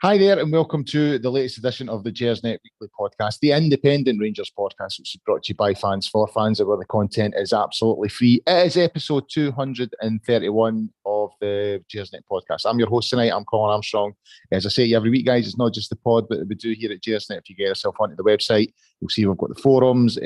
Hi there, and welcome to the latest edition of the Gersnet Weekly Podcast, the independent Rangers podcast, which is brought to you by fans for fans, where the content is absolutely free. It is episode 231 of the Gersnet Podcast. I'm your host tonight. I'm Colin Armstrong. As I say every week, guys, it's not just the pod, but we do here at Gersnet. If you get yourself onto the website, you'll see we've got the forums.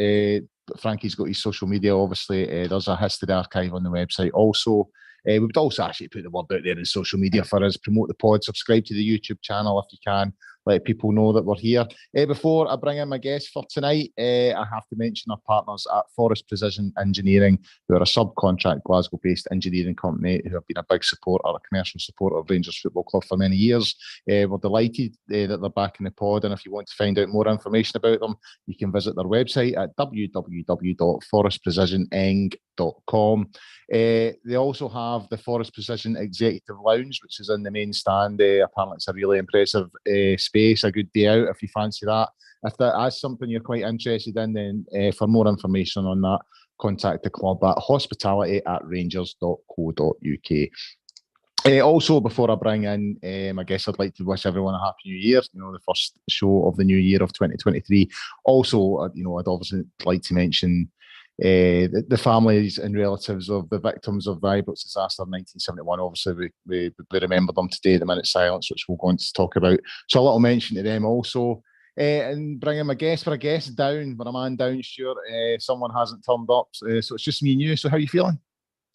Frankie's got his social media, obviously. There's a history archive on the website also. We would also actually put the word out there in social media for us, promote the pod, subscribe to the YouTube channel if you can, let people know that we're here. Before I bring in my guest for tonight, I have to mention our partners at Forest Precision Engineering, who are a subcontract Glasgow-based engineering company who have been a big supporter, a commercial supporter of Rangers Football Club for many years. We're delighted that they're back in the pod, and if you want to find out more information about them, you can visit their website at www.forestprecisioneng.com. They also have the Forest Precision Executive Lounge, which is in the main stand. Apparently it's a really impressive space, a good day out if you fancy that. If that's something you're quite interested in, then for more information on that, contact the club at hospitality@rangers.co.uk. Also, before I bring in my guest, I'd like to wish everyone a happy new year. The first show of the new year of 2023. Also, I'd obviously like to mention the families and relatives of the victims of the Ibrox disaster in 1971. Obviously, we remember them today, the minute silence, which we'll go on to talk about. So a little mention to them also. And bringing my guest for a guest down, when a man down, Stuart, someone hasn't turned up. So it's just me and you. So how are you feeling?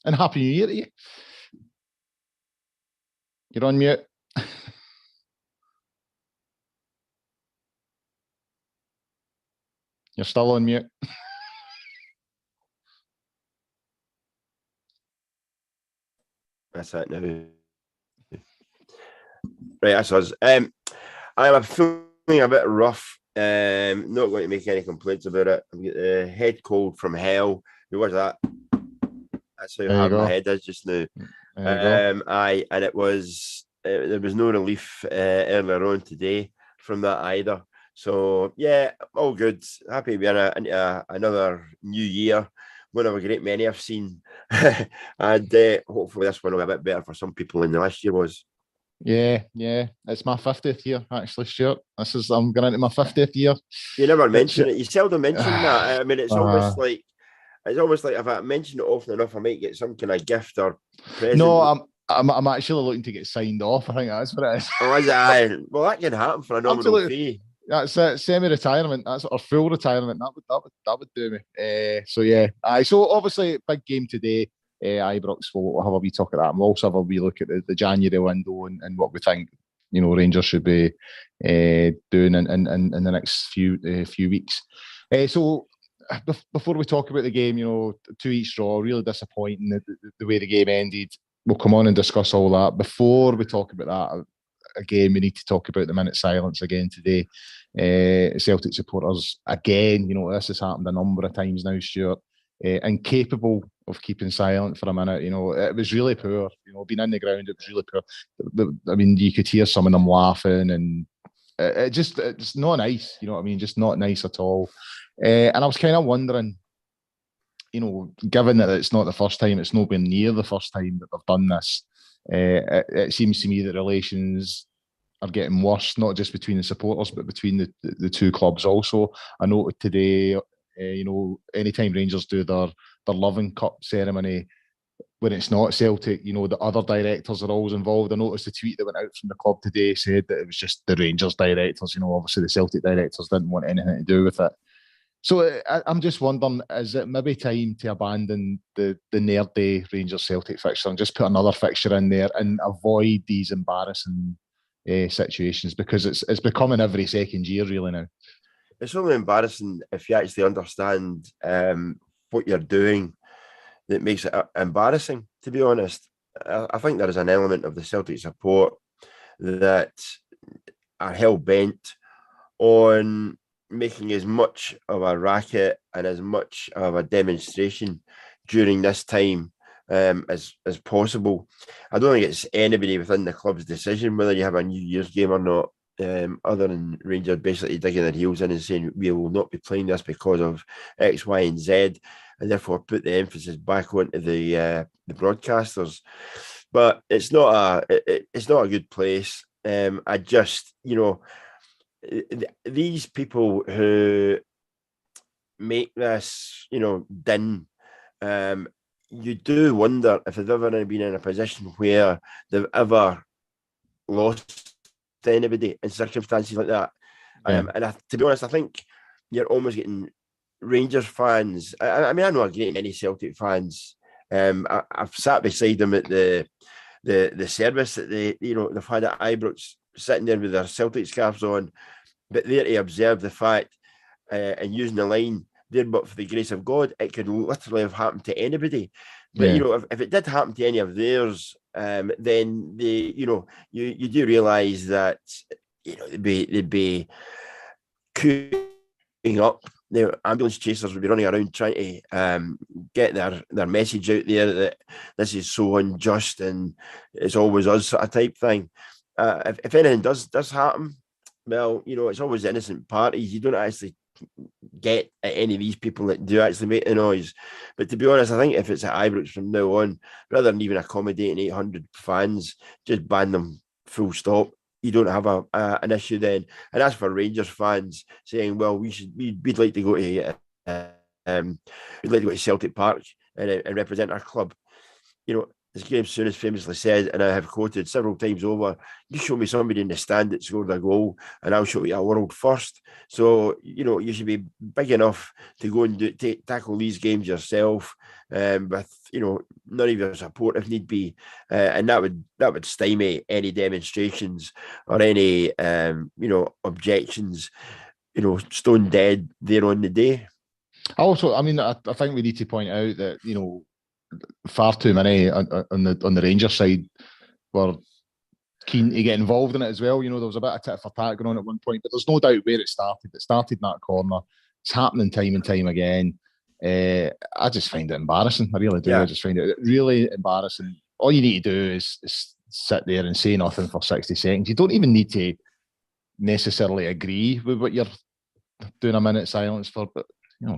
And happy new year to you. You're on mute. You're still on mute. That's it now. Right, that's us. I'm feeling a bit rough. Not going to make any complaints about it. I've got a head cold from hell. Who was that? That's how hard my head is just now. And it was there was no relief earlier on today from that either. So yeah, all good. Happy to be into another new year. One of a great many I've seen, and hopefully this one will be a bit better for some people than the last year was. Yeah, it's my 50th year actually, Stuart. I'm going into my 50th year. You never mention it. You seldom mention that. I mean, it's almost like if I mention it often enough, I might get some kind of gift or present. No, I'm actually looking to get signed off. I think that's what it is. Oh, is it? Well, that can happen for a nominal fee. That's it. Semi-retirement. That's or full retirement. That would do me. So yeah. So obviously, big game today. Ibrox. We'll have a wee talk at that. We'll also have a wee look at the January window and what we think Rangers should be doing in the next few weeks. So before we talk about the game, 2 each draw, really disappointing the way the game ended. We'll come on and discuss all that. Before we talk about that, again, we need to talk about the minute silence again today. Celtic supporters, again, this has happened a number of times now, Stuart, incapable of keeping silent for a minute. It was really poor. Being in the ground, it was really poor. I mean, you could hear some of them laughing, and it's not nice. You know what I mean? Just not nice at all. And I was kind of wondering, given that it's not the first time, it's not been near the first time that they've done this. It seems to me that relations are getting worse, not just between the supporters, but between the two clubs also. I noted today, anytime Rangers do their Loving Cup ceremony, when it's not Celtic, the other directors are always involved. I noticed the tweet that went out from the club today said that it was just the Rangers directors. Obviously the Celtic directors didn't want anything to do with it. So I'm just wondering, is it maybe time to abandon the Nerd Day Rangers Celtic fixture and just put another fixture in there and avoid these embarrassing situations, because it's becoming every second year really now. It's only embarrassing if you actually understand what you're doing that makes it embarrassing, to be honest. I think there is an element of the Celtic support that are hell-bent on making as much of a racket and as much of a demonstration during this time as possible. I don't think it's anybody within the club's decision whether you have a New Year's game or not, other than Rangers basically digging their heels in and saying we will not be playing this because of X, Y, and Z, and therefore put the emphasis back onto the broadcasters. but it's not it's not a good place. I just, these people who make this, din, you do wonder if they've ever been in a position where they've ever lost to anybody in circumstances like that. Yeah. And to be honest, I think you're almost getting Rangers fans. I mean, I know a great many Celtic fans. I've sat beside them at the service that they've had at Ibrox, sitting there with their Celtic scarves on, but there to observe the fact and using the line there, but for the grace of God, it could literally have happened to anybody. But if it did happen to any of theirs, then you do realise that they'd be queuing up. The ambulance chasers would be running around trying to get their message out there that this is so unjust and it's always us sort of type thing. If anything does happen, well, it's always the innocent parties. You don't actually get at any of these people that do actually make the noise. But to be honest, I think if it's at Ibrox from now on, rather than even accommodating 800 fans, just ban them full stop. You don't have an issue then. And as for Rangers fans saying, well, we'd like to go to we'd like to go to Celtic Park and represent our club. As Graham Souness famously said, and I have quoted several times over, you show me somebody in the stand that scored a goal and I'll show you a world first. So, you should be big enough to go and tackle these games yourself with, none of your support if need be. And that would stymie any demonstrations or any, objections, stone dead there on the day. Also, I mean, I think we need to point out that, far too many on the Rangers side were keen to get involved in it as well. There was a bit of tit for tat going on at one point, but there's no doubt where it started. It started in that corner. It's happening time and time again. I just find it embarrassing. I really do. Yeah. I just find it really embarrassing. All you need to do is sit there and say nothing for 60 seconds. You don't even need to necessarily agree with what you're doing a minute silence for, but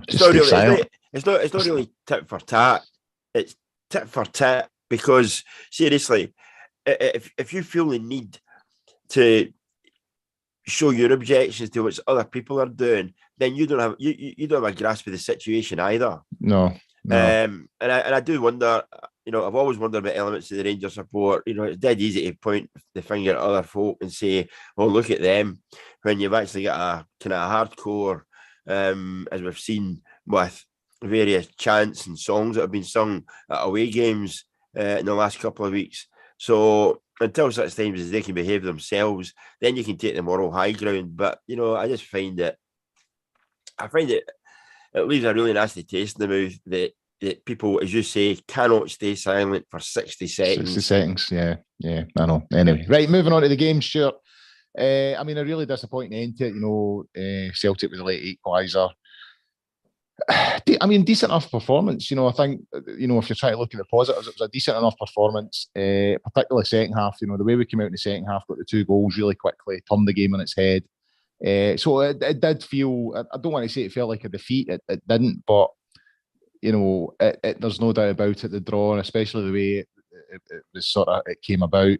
just stay silent. It's not really tit for tat. It's tit for tat because, seriously, if you feel the need to show your objections to what other people are doing, then you don't have a grasp of the situation either. No. And I do wonder. I've always wondered about elements of the Rangers support. It's dead easy to point the finger at other folk and say, "Oh, look at them," when you've actually got a kind of hardcore, as we've seen with various chants and songs that have been sung at away games in the last couple of weeks. So until such times as they can behave themselves, then you can take the moral high ground. But I just find it leaves a really nasty taste in the mouth that people, as you say, cannot stay silent for 60 seconds. 60 seconds, yeah, I know. Anyway, right, moving on to the game, Stuart. I mean, a really disappointing end to it. Celtic with a late equaliser. I mean, decent enough performance. I think, if you're trying to look at the positives, it was a decent enough performance, particularly second half. The way we came out in the second half, got the 2 goals really quickly, turned the game on its head. So it did feel, I don't want to say it felt like a defeat, it didn't, but, there's no doubt about it, the draw, and especially the way it was it came about.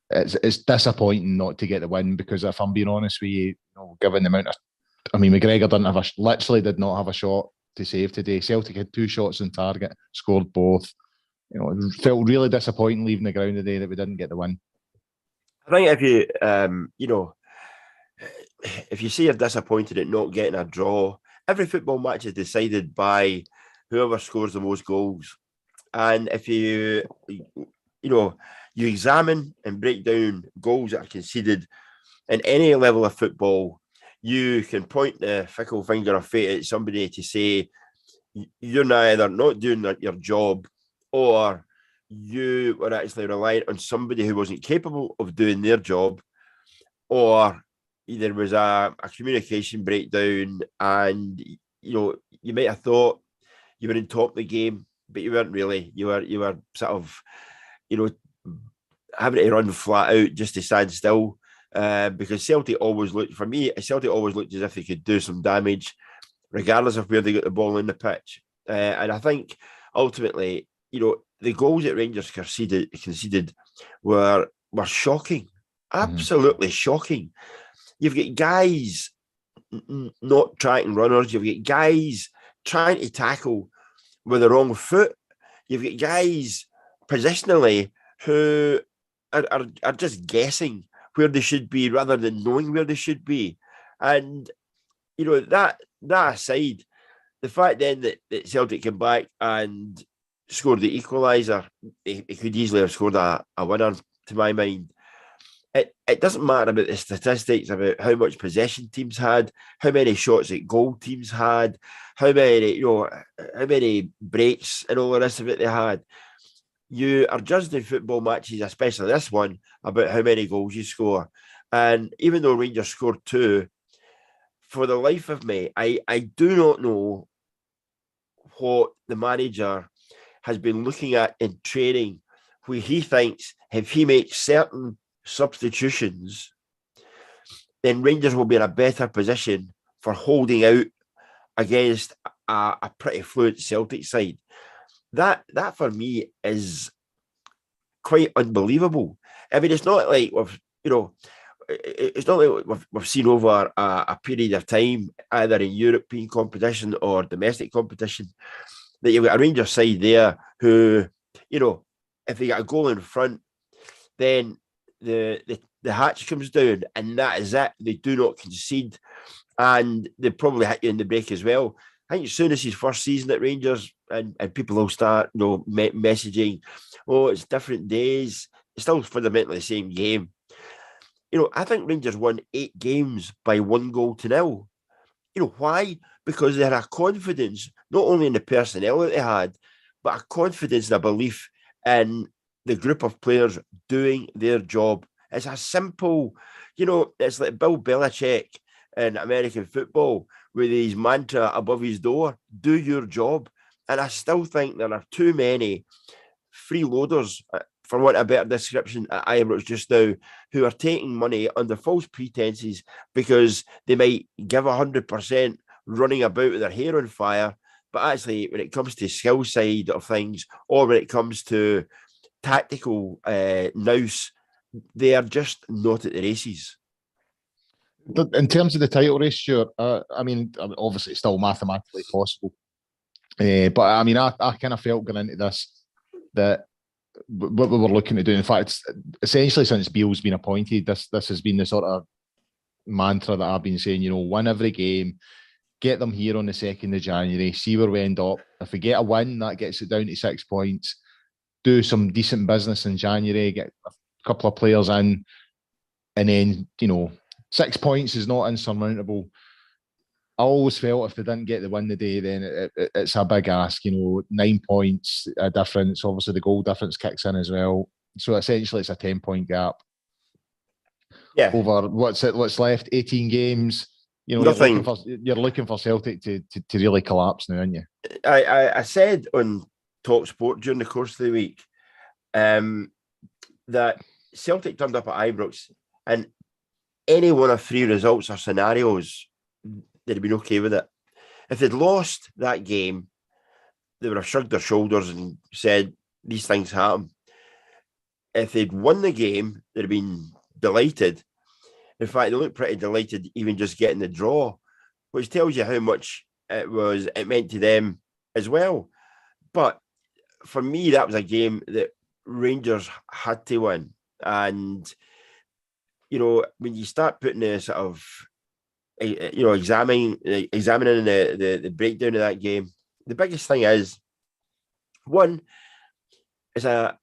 It's disappointing not to get the win, because if I'm being honest with you, given the amount of, McGregor literally did not have a shot to save today. Celtic had 2 shots on target, scored both. It felt really disappointing leaving the ground today that we didn't get the win. I think if you, if you say you're disappointed at not getting a draw, every football match is decided by whoever scores the most goals. And if you examine and break down goals that are conceded in any level of football, you can point the fickle finger of fate at somebody to say you're either not doing your job, or you were actually relying on somebody who wasn't capable of doing their job, or there was a communication breakdown, and you might have thought you were in top of the game, but you weren't really. You were sort of having to run flat out just to stand still. Because Celtic always looked as if they could do some damage, regardless of where they got the ball in the pitch. And I think ultimately, the goals that Rangers conceded were shocking, absolutely shocking. You've got guys not tracking runners. You've got guys trying to tackle with the wrong foot. You've got guys positionally who are just guessing where they should be rather than knowing where they should be. And, you know, that aside, the fact then that Celtic came back and scored the equaliser, he could easily have scored a winner, to my mind. It doesn't matter about the statistics, about how much possession teams had, how many shots at goal teams had, how many breaks and all the rest of it they had. You are judged in football matches, especially this one, about how many goals you score. And even though Rangers scored 2, for the life of me, I do not know what the manager has been looking at in training, where he thinks if he makes certain substitutions, then Rangers will be in a better position for holding out against a pretty fluent Celtic side. That for me is quite unbelievable. I mean, it's not like we've seen over a period of time, either in European competition or domestic competition, that you've got a Rangers side there who, if they get a goal in front, then the hatch comes down and that is it. They do not concede, and they probably hit you in the break as well. I think as soon as his first season at Rangers, and people will start messaging, oh, it's different days. It's still fundamentally the same game. I think Rangers won 8 games by 1-0. Why? Because they had a confidence, not only in the personnel that they had, but a confidence and a belief in the group of players doing their job. It's a simple, it's like Bill Belichick in American football with his mantra above his door, do your job. And I still think there are too many freeloaders, for want of a better description, at Ibrox just now, who are taking money under false pretenses because they might give 100% running about with their hair on fire. But actually, when it comes to skill side of things, or when it comes to tactical nous, they are just not at the races. In terms of the title race, sure. I mean, obviously, it's still mathematically possible. But I mean, I kind of felt going into this that what we were looking to do, in fact, essentially since Beale's been appointed, this has been the sort of mantra that I've been saying, win every game, get them here on the 2nd of January, see where we end up. If we get a win, that gets it down to 6 points. Do some decent business in January, get a couple of players in, and then, 6 points is not insurmountable. I always felt if they didn't get the win today, then it's a big ask. 9 points a difference. Obviously, the goal difference kicks in as well. So essentially, it's a 10-point gap. Yeah. Over what's left? 18 games. Nothing. You're looking for Celtic to really collapse now, aren't you? I said on Talk Sport during the course of the week that Celtic turned up at Ibrox, and any one of 3 results or scenarios, they'd have been okay with it. If they'd lost that game, they would have shrugged their shoulders and said, these things happen. If they'd won the game, they'd have been delighted. In fact, they looked pretty delighted even just getting the draw, which tells you how much it meant to them as well. But for me, that was a game that Rangers had to win. And, when you start putting a sort of, examining the breakdown of that game, the biggest thing is, one, it's a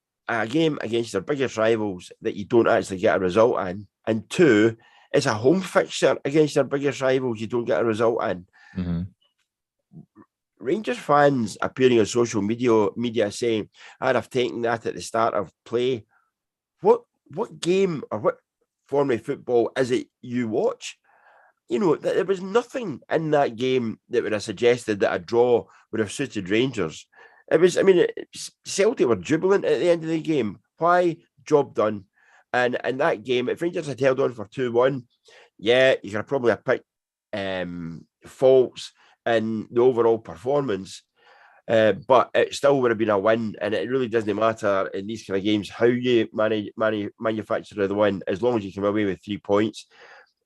game against their biggest rivals that you don't actually get a result in, and 2, it's a home fixture against their biggest rivals you don't get a result in. Mm-hmm. Rangers fans appearing on social media saying, I'd have taken that at the start of play. What game or what form of football is it you watch? There was nothing in that game that would have suggested that a draw would have suited Rangers. Celtic were jubilant at the end of the game. Why? Job done. And in that game, if Rangers had held on for 2-1, yeah, you could probably have picked faults in the overall performance. But it still would have been a win, and it really doesn't matter in these kind of games how you manufacture the win, as long as you come away with 3 points.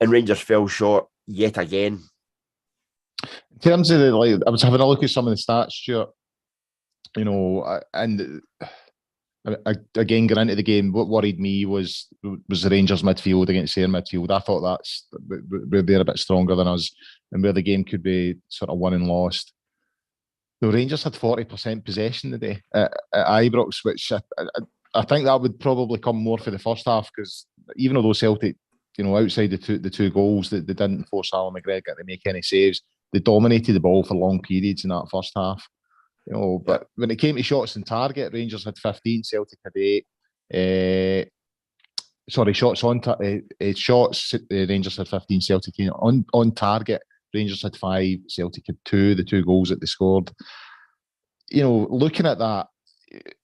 And Rangers fell short yet again. In terms of I was having a look at some of the stats, Stuart. And again, going into the game, what worried me was the Rangers midfield against their midfield. I thought that's where they're a bit stronger than us, and where the game could be sort of won and lost. The Rangers had 40% possession today at Ibrox, which I think that would probably come more for the first half, because even although Celtic, outside the two goals, they didn't force Alan McGregor to make any saves, they dominated the ball for long periods in that first half. But when it came to shots on target, Rangers had 15, Celtic had 8. Shots on shots. Rangers had 15, Celtic on target. Rangers had 5, Celtic had 2. The 2 goals that they scored. Looking at that,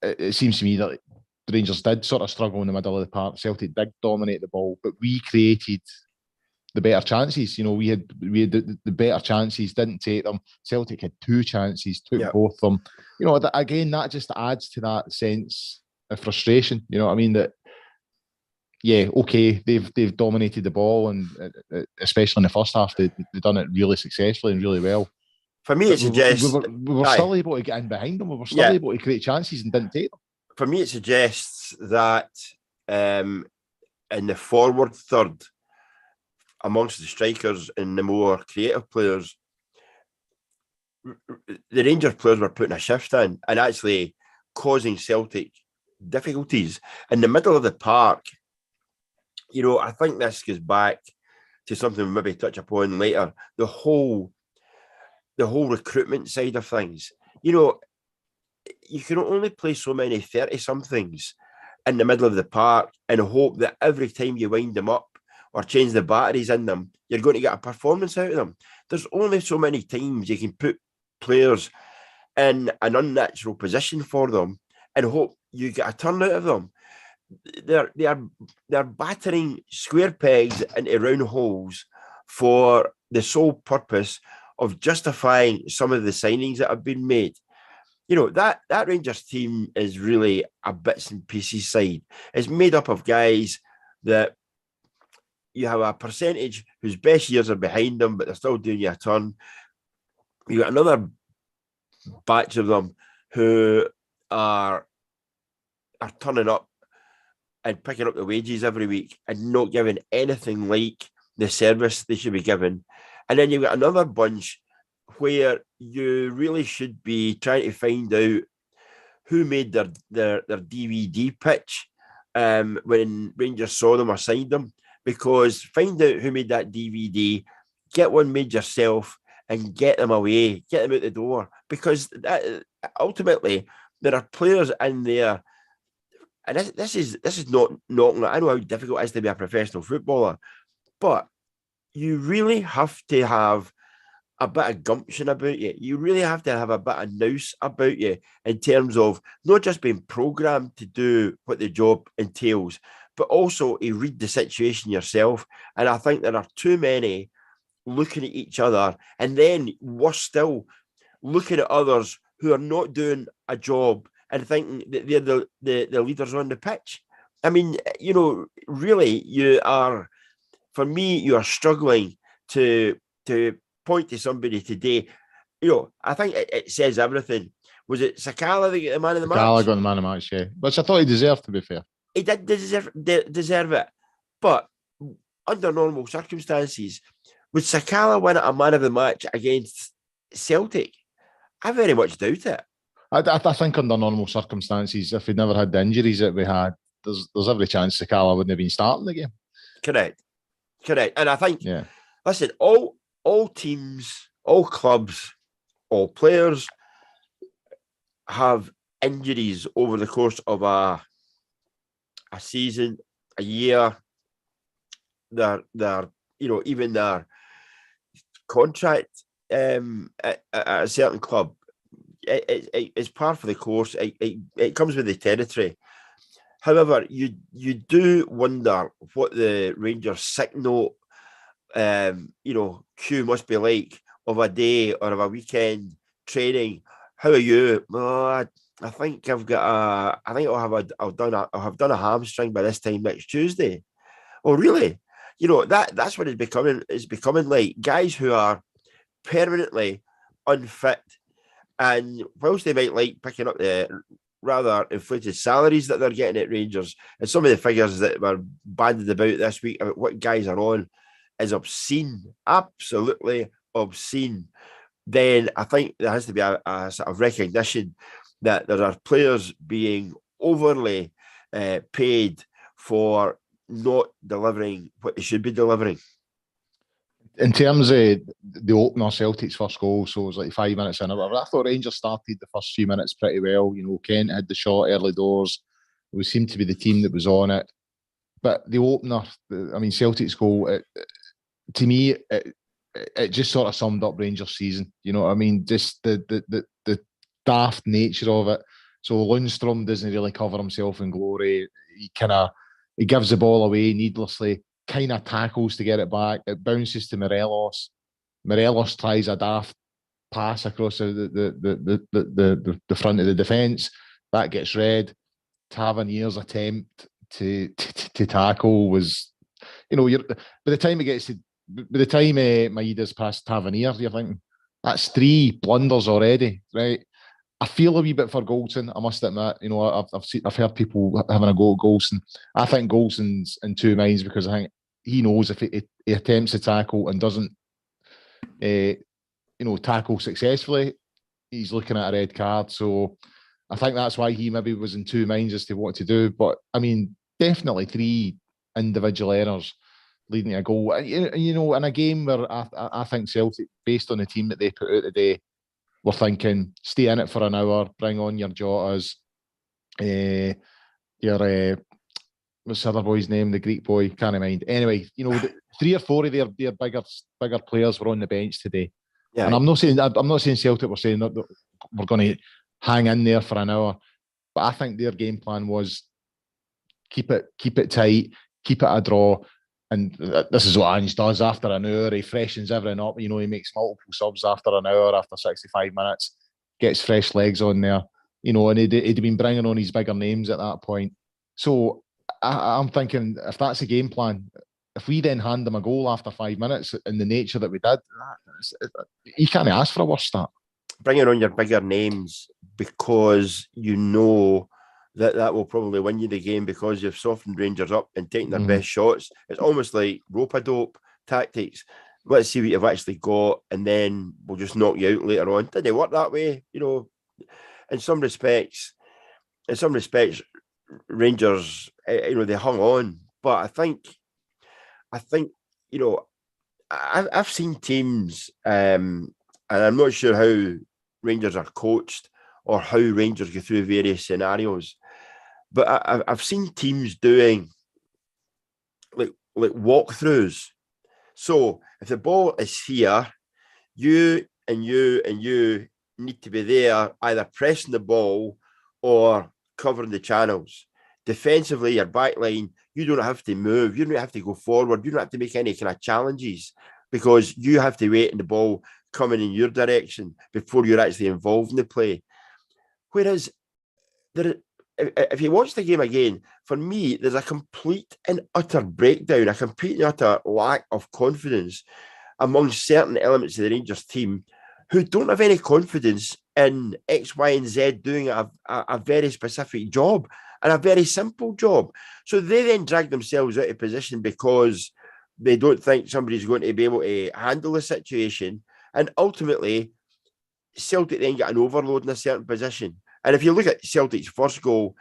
it seems to me that the Rangers did sort of struggle in the middle of the park. Celtic did dominate the ball, but we created the better chances. We had the better chances, didn't take them. Celtic had 2 chances, took both of them. Again, that just adds to that sense of frustration. You know what I mean? That they've dominated the ball, and especially in the first half, they've done it really successfully and really well. For me, it suggests we were still able to get in behind them. We were still able to create chances and didn't take them. For me, it suggests that in the forward third, amongst the strikers and the more creative players, the Rangers players were putting a shift in and actually causing Celtic difficulties. In the middle of the park, I think this goes back to something we'll maybe touch upon later, the whole recruitment side of things. You can only play so many 30-somethings in the middle of the park and hope that every time you wind them up or change the batteries in them, you're going to get a performance out of them. There's only so many times you can put players in an unnatural position for them and hope you get a turn out of them. They're battering square pegs into round holes for the sole purpose of justifying some of the signings that have been made. That Rangers team is really a bits and pieces side. It's made up of guys that you have a percentage whose best years are behind them, but they're still doing you a turn. You got another batch of them who are turning up and picking up the wages every week and not giving anything like the service they should be given. And then you've got another bunch where you really should be trying to find out who made their DVD pitch when Rangers saw them or signed them, because find out who made that DVD, get one made yourself and get them away, get them out the door, because ultimately there are players in there. And this is not knocking. I know how difficult it is to be a professional footballer, but you really have to have a bit of gumption about you. You really have to have a bit of nous about you in terms of not just being programmed to do what the job entails, but also to read the situation yourself. And I think there are too many looking at each other, and then worse still, looking at others who are not doing a job and thinking that they're the leaders on the pitch. I mean, really, you are struggling to point to somebody today. I think it says everything. Was it Sakala that got the man of the match? Sakala got the man of the match, yeah. Which I thought he deserved, to be fair. He did deserve it. But under normal circumstances, would Sakala win a man of the match against Celtic? I very much doubt it. I think under normal circumstances, if we'd never had the injuries that we had, there's every chance Sakala wouldn't have been starting the game. Correct. And I think, listen, all teams, all clubs, all players have injuries over the course of a season, a year. Even their contract at a certain club, it's par for the course. It comes with the territory. However, you do wonder what the Rangers sick note, queue must be like of a day or of a weekend training How are you? Oh, I think I've got a. I think I'll have done a hamstring by this time next Tuesday. Oh, really? That's what it's becoming. It's becoming like guys who are permanently unfit, and whilst they might like picking up the rather inflated salaries that they're getting at Rangers, and some of the figures that were bandied about this week about what guys are on is obscene, absolutely obscene. Then I think there has to be a sort of recognition that there are players being overly paid for not delivering what they should be delivering. In terms of the opener, Celtic's first goal, so it was like 5 minutes in or whatever. I thought Rangers started the first few minutes pretty well. Kent had the shot early doors. It seemed to be the team that was on it. But the opener, Celtic's goal, to me, it just sort of summed up Rangers' season. You know what I mean? Just the daft nature of it. So Lundstrom doesn't really cover himself in glory. He gives the ball away needlessly, kind of tackles to get it back. It bounces to Morelos. Morelos tries a daft pass across the front of the defence. That gets read. Tavernier's attempt to tackle was, by the time it gets to, by the time Maeda's past Tavernier, you're thinking, that's 3 blunders already, right? I feel a wee bit for Goldson, I must admit. I've heard people having a go at Goldson. I think Goldson's in two minds because I think he knows if he attempts to tackle and doesn't, tackle successfully, he's looking at a red card. So I think that's why he maybe was in two minds as to what to do. But definitely 3 individual errors leading to a goal. In a game where I think Celtic, based on the team that they put out today, we're thinking, stay in it for an hour, bring on your Jotas, what's the other boy's name? The Greek boy, can't mind. Anyway, 3 or 4 of their bigger players were on the bench today. Yeah. And I'm not saying Celtic were saying that we're going to hang in there for an hour, but I think their game plan was keep it tight, keep it a draw. And this is what Ange does after an hour. He freshens everything up. He makes multiple subs after an hour, after 65 minutes, gets fresh legs on there. And he'd been bringing on his bigger names at that point. So I'm thinking, if that's a game plan, if we then hand them a goal after 5 minutes in the nature that we did, you can't ask for a worse start. Bringing on your bigger names because that will probably win you the game because you've softened Rangers up and taken their best shots. It's almost like rope-a-dope tactics. Let's see what you've actually got, and then we'll just knock you out later on. Didn't it work that way? In some respects, Rangers, they hung on. But I think, I've seen teams, and I'm not sure how Rangers are coached or how Rangers go through various scenarios. But I've seen teams doing like walkthroughs. So if the ball is here, you and you and you need to be there, either pressing the ball or covering the channels. Defensively, your back line, you don't have to move. You don't have to go forward. You don't have to make any kind of challenges because you have to wait in the ball coming in your direction before you're actually involved in the play. Whereas if you watch the game again, for me, there's a complete and utter breakdown, a complete and utter lack of confidence amongst certain elements of the Rangers team who don't have any confidence in X, Y, and Z doing a very specific job and a very simple job. So they then drag themselves out of position because they don't think somebody's going to be able to handle the situation. And ultimately, Celtic then get an overload in a certain position. And if you look at Celtic's first goal,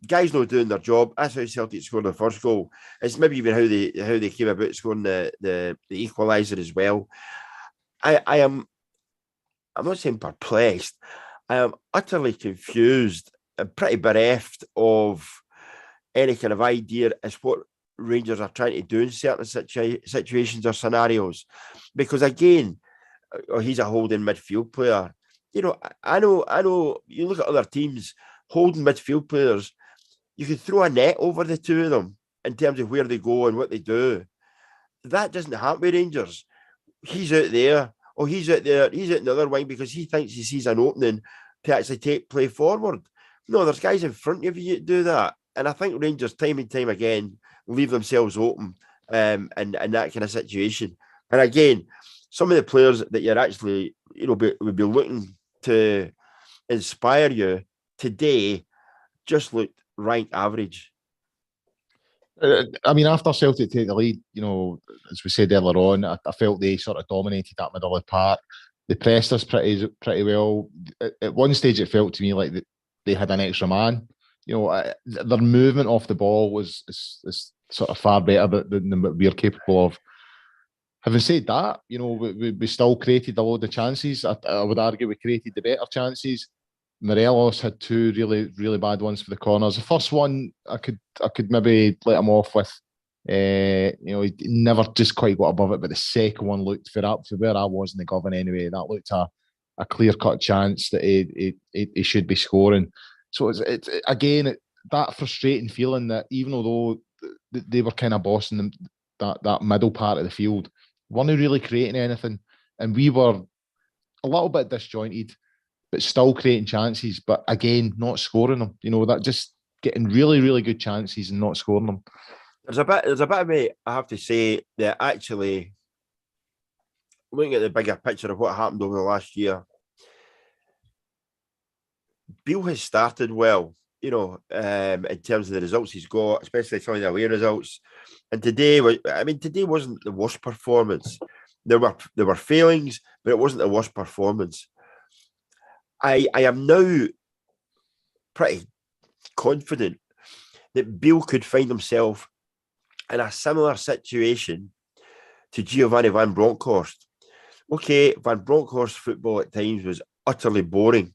guys not doing their job. That's how Celtic scored their first goal. It's maybe even how they came about scoring the equaliser as well. I'm not saying perplexed. I am utterly confused and pretty bereft of any kind of idea as what Rangers are trying to do in certain situations or scenarios. Because again, he's a holding midfield player. I know. You look at other teams, holding midfield players, you could throw a net over the two of them in terms of where they go and what they do. That doesn't happen with Rangers. He's out there oh, he's out there, he's out in the other wing because he thinks he sees an opening to actually play forward. No, there's guys in front of you to do that. And I think Rangers, time and time again, leave themselves open in that kind of situation. And again, some of the players that you're actually, would be looking to inspire you today just looked rank average. I mean, after Celtic take the lead, as we said earlier on, I felt they sort of dominated that middle of the park. They pressed us pretty well. At one stage, it felt to me like they had an extra man. Their movement off the ball was sort of far better than what we're capable of. Having said that, we still created a load of chances. I would argue we created the better chances. Morelos had two really, really bad ones for the corners. The first one, I could maybe let him off with. He never just quite got above it, but the second one looked for where I was in the Govan anyway. That looked a clear-cut chance that he should be scoring. So it's again that frustrating feeling that even although they were kind of bossing that middle part of the field, weren't really creating anything, and we were a little bit disjointed, but still creating chances. But again, not scoring them. That just getting really, really good chances and not scoring them. There's a bit of me, I have to say, that actually, looking at the bigger picture of what happened over the last year, Beale has started well, in terms of the results he's got, especially some of the away results. And today wasn't the worst performance. There were failings, but it wasn't the worst performance. I am now pretty confident that Beale could find himself in a similar situation to Giovanni Van Bronckhorst. Okay, Van Bronckhorst's football at times was utterly boring,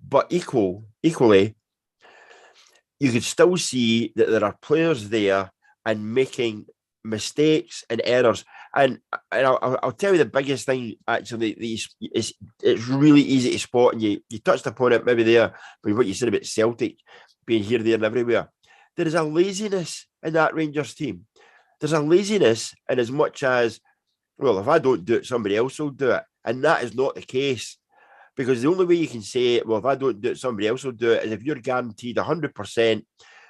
but equally, you could still see that there are players there and making mistakes and errors. And I'll tell you the biggest thing, actually, it's really easy to spot, and you touched upon it maybe there, but what you said about Celtic being here, there, and everywhere. There is a laziness in that Rangers team. There's a laziness in as much as, well, if I don't do it, somebody else will do it. And that is not the case. Because the only way you can say, well, if I don't do it, somebody else will do it, is if you're guaranteed 100%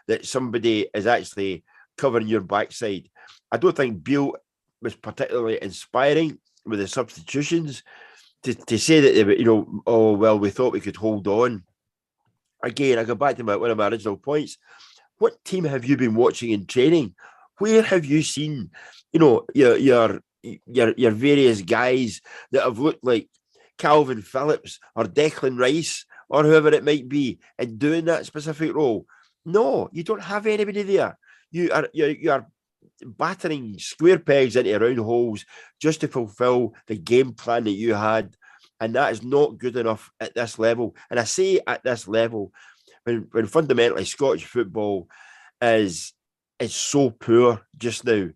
that somebody is actually covering your backside. I don't think Beale was particularly inspiring with the substitutions to say that they were, oh, well, we thought we could hold on. Again, I go back to one of my original points. What team have you been watching in training? Where have you seen, your various guys that have looked like Calvin Phillips or Declan Rice or whoever it might be and doing that specific role? No, you don't have anybody there. You are battering square pegs into round holes just to fulfill the game plan that you had, and that is not good enough at this level. And I say at this level when fundamentally Scottish football is so poor just now.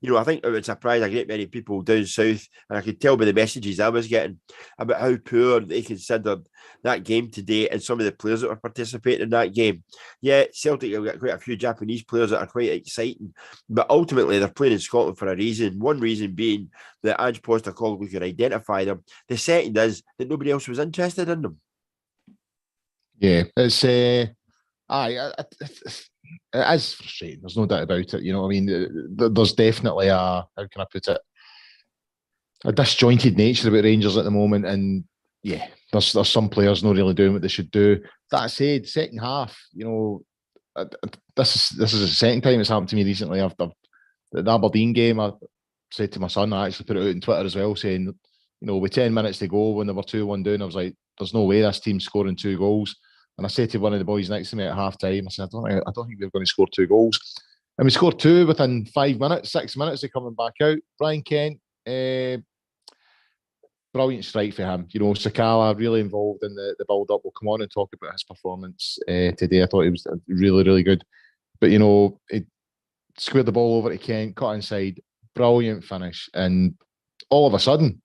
I think it would surprise a great many people down south, and I could tell by the messages I was getting about how poor they considered that game today and some of the players that were participating in that game. Yeah, Celtic have got quite a few Japanese players that are quite exciting, but ultimately they're playing in Scotland for a reason. One reason being that Ange Postecoglou could identify them. The second is that nobody else was interested in them. Yeah, it's it is frustrating. There's no doubt about it. I mean, there's definitely how can I put it, a disjointed nature about Rangers at the moment, and yeah, there's some players not really doing what they should do. That said, second half, this is the second time it's happened to me recently. After the Aberdeen game, I said to my son, I actually put it out on Twitter as well, saying, with 10 minutes to go when they were 2-1 down, I was like, there's no way this team's scoring 2 goals. And I said to one of the boys next to me at half time, I said, I don't think we're going to score 2 goals. And we scored 2 within 5 minutes, 6 minutes of coming back out. Brian Kent, brilliant strike for him. Sakala really involved in the build-up. We'll come on and talk about his performance today. I thought he was really, really good. But, he squared the ball over to Kent, cut inside, brilliant finish. And all of a sudden,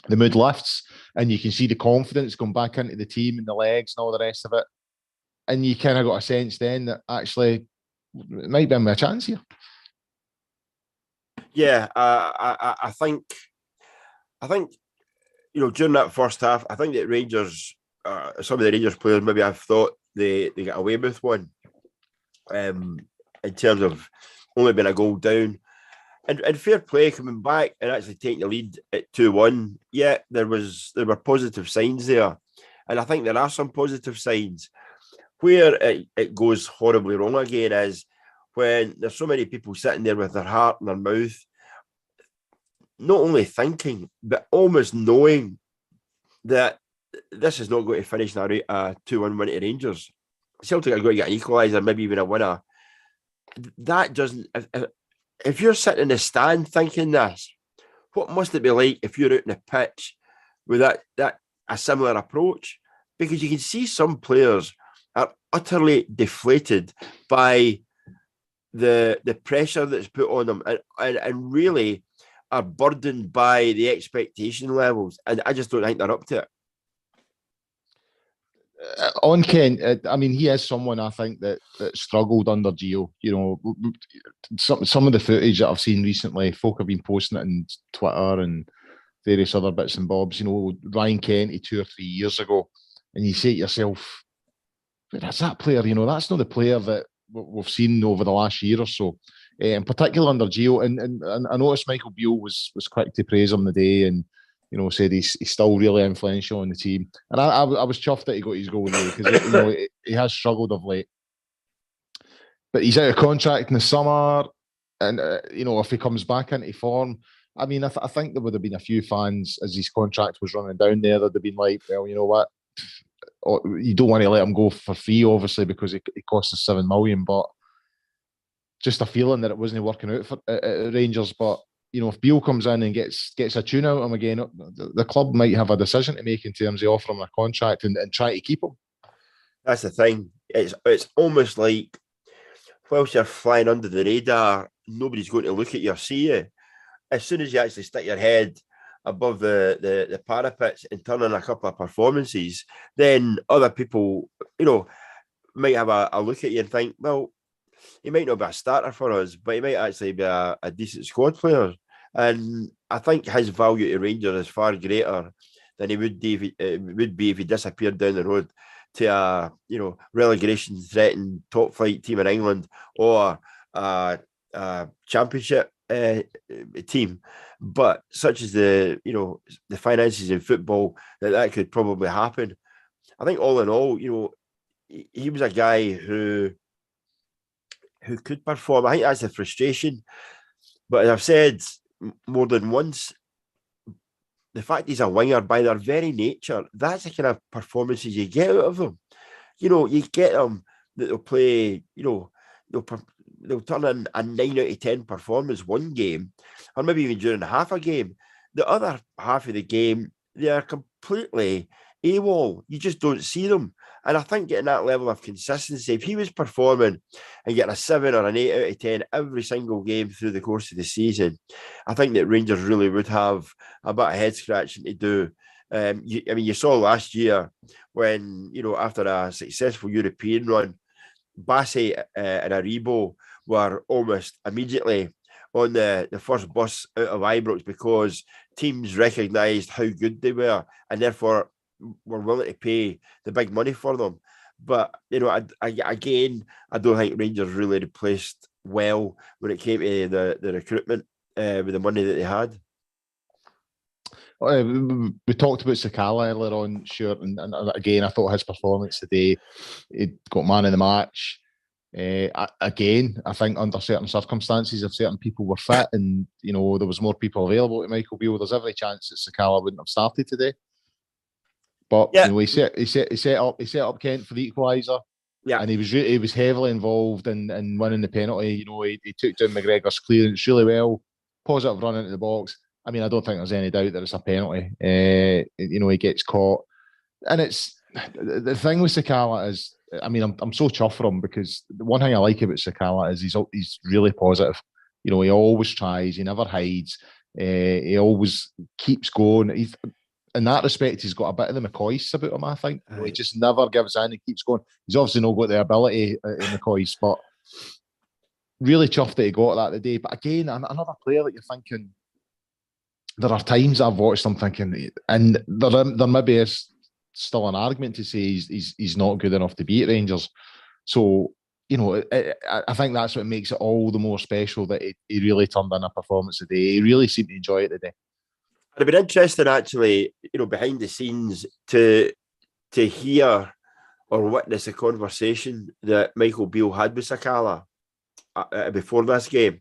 the mood lifts and you can see the confidence going back into the team and the legs and all the rest of it. And you kind of got a sense then that actually it might be a chance here. Yeah, I think during that first half, I think that Rangers, some of the Rangers players maybe have thought they got away with one, in terms of only being a goal down. And fair play coming back and actually taking the lead at 2-1. Yeah, there were positive signs there. And I think there are some positive signs. Where it goes horribly wrong again is when there's so many people sitting there with their heart in their mouth, not only thinking, but almost knowing that this is not going to finish in a 2-1 win to Rangers. Celtic are going to get an equaliser, maybe even a winner. That doesn't... If you're sitting in the stand thinking this, what must it be like if you're out in the pitch with that a similar approach? Because you can see some players are utterly deflated by the pressure that's put on them and really are burdened by the expectation levels. And I just don't think they're up to it. On Ken, I mean, he is someone I think that struggled under Gio. Some of the footage that I've seen recently, folk have been posting it on Twitter and various other bits and bobs. Ryan Kenty 2 or 3 years ago, and you say to yourself, that's that player. That's not the player that we've seen over the last year or so, in particular under Gio. And I noticed Michael Beale was quick to praise him the day and said he's still really influential on the team. And I was chuffed that he got his goal there because he has struggled of late. But he's out of contract in the summer, and if he comes back into form, I mean, I think there would have been a few fans as his contract was running down there. They'd have been like, well, you know what? You don't want to let him go for free, obviously, because it cost us $7 million. But just a feeling that it wasn't working out for Rangers. But if Beale comes in and gets a tune out of him again, the club might have a decision to make in terms of offering him a contract and try to keep him. That's the thing. It's almost like whilst you're flying under the radar, nobody's going to look at you or see you. As soon as you actually stick your head above the parapets and turn in a couple of performances, then other people, might have a look at you and think, well, he might not be a starter for us, but he might actually be a decent squad player. And I think his value to Rangers is far greater than he would be if he disappeared down the road to a relegation threatened top flight team in England or a championship team. But such as the finances in football that could probably happen. I think all in all, he was a guy who could perform. I think that's the frustration. But as I've said more than once, the fact he's a winger by their very nature, that's the kind of performances you get out of them. You get them that they'll play, they'll turn in a 9 out of 10 performance one game, or maybe even during half a game. The other half of the game, they are completely AWOL. You just don't see them. And I think getting that level of consistency, if he was performing and getting a 7 or an 8 out of 10 every single game through the course of the season, I think that Rangers really would have a bit of head scratching to do. You saw last year when, after a successful European run, Bassey and Aribo were almost immediately on the first bus out of Ibrox because teams recognised how good they were and therefore were willing to pay the big money for them. But, I don't think Rangers really replaced well when it came to the recruitment with the money that they had. We talked about Sakala earlier on, sure, and again, I thought his performance today, he got man of the match. Again, I think under certain circumstances, if certain people were fit and there was more people available to Michael Beale, there's every chance that Sakala wouldn't have started today. But yeah. He set up Kent for the equaliser. Yeah, and he was heavily involved in winning the penalty. He took down McGregor's clearance really well. Positive run into the box. I mean, I don't think there's any doubt that it's a penalty. He gets caught, and it's the thing with Sakala is, I mean, I'm so chuffed for him because the one thing I like about Sakala is he's really positive. He always tries. He never hides. He always keeps going. In that respect, he's got a bit of the McCoy's about him, I think. He just never gives in. He keeps going. He's obviously not got the ability in McCoy's, but really chuffed that he got that today. But again, another player that you're thinking, there are times I've watched him thinking, and there maybe is still an argument to say he's not good enough to beat Rangers. So, I think that's what makes it all the more special that he really turned in a performance today. He really seemed to enjoy it today. It'd been interesting, actually, behind the scenes to hear or witness a conversation that Michael Beale had with Sakala before this game.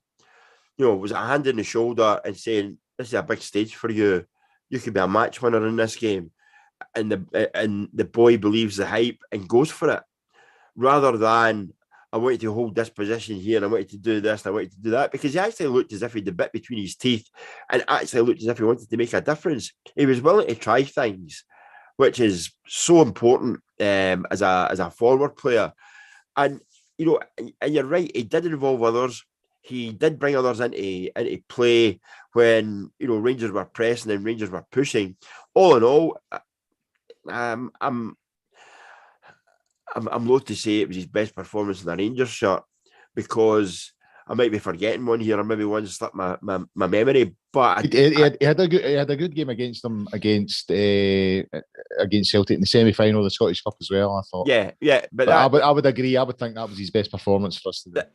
Was a hand in the shoulder and saying, "This is a big stage for you. You could be a match winner in this game," and the boy believes the hype and goes for it, rather than, "I want you to hold this position here, and I want you to do this, and I want you to do that," because he actually looked as if he had the bit between his teeth and actually looked as if he wanted to make a difference. He was willing to try things, which is so important as a forward player. And and you're right, he did involve others. He did bring others into play when Rangers were pressing and Rangers were pushing. All in all, I'm loath to say it was his best performance in the Rangers shirt, because I might be forgetting one here, or maybe one slipped my memory. But he had a good game against them against Celtic in the semi-final of the Scottish Cup as well. I thought, but I would agree. I would think that was his best performance for us today.